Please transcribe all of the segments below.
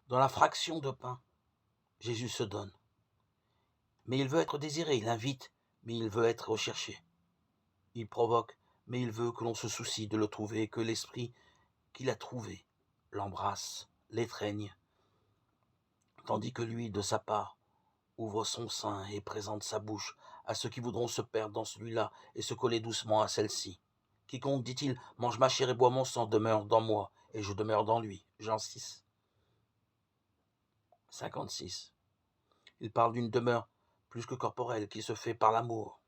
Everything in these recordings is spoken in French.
Dans la fraction de pain, Jésus se donne. Mais il veut être désiré, il invite, mais il veut être recherché. Il provoque, mais il veut que l'on se soucie de le trouver, que l'esprit qu'il a trouvé l'embrasse, l'étreigne, tandis que lui, de sa part, ouvre son sein et présente sa bouche à ceux qui voudront se perdre dans celui-là et se coller doucement à celle-ci. Quiconque, dit-il, mange ma chair et boit mon sang demeure dans moi, et je demeure dans lui. Jean 6, 56. Il parle d'une demeure plus que corporelle qui se fait par l'amour,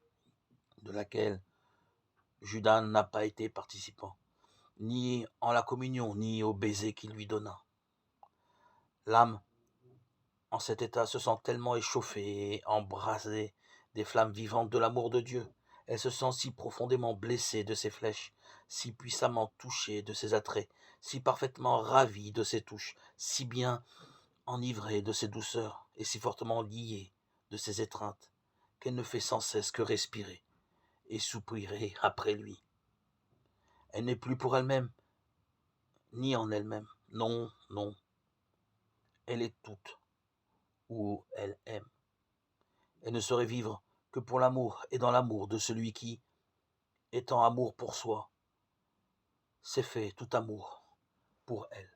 de laquelle Judas n'a pas été participant, ni en la communion, ni au baiser qu'il lui donna. L'âme, en cet état, se sent tellement échauffée et embrasée des flammes vivantes de l'amour de Dieu. Elle se sent si profondément blessée de ses flèches, si puissamment touchée de ses attraits, si parfaitement ravie de ses touches, si bien enivrée de ses douceurs et si fortement liée de ses étreintes, qu'elle ne fait sans cesse que respirer et soupirer après lui. Elle n'est plus pour elle-même, ni en elle-même. Non, non. Elle est toute où elle aime. Elle ne saurait vivre que pour l'amour et dans l'amour de celui qui, étant amour pour soi, s'est fait tout amour pour elle.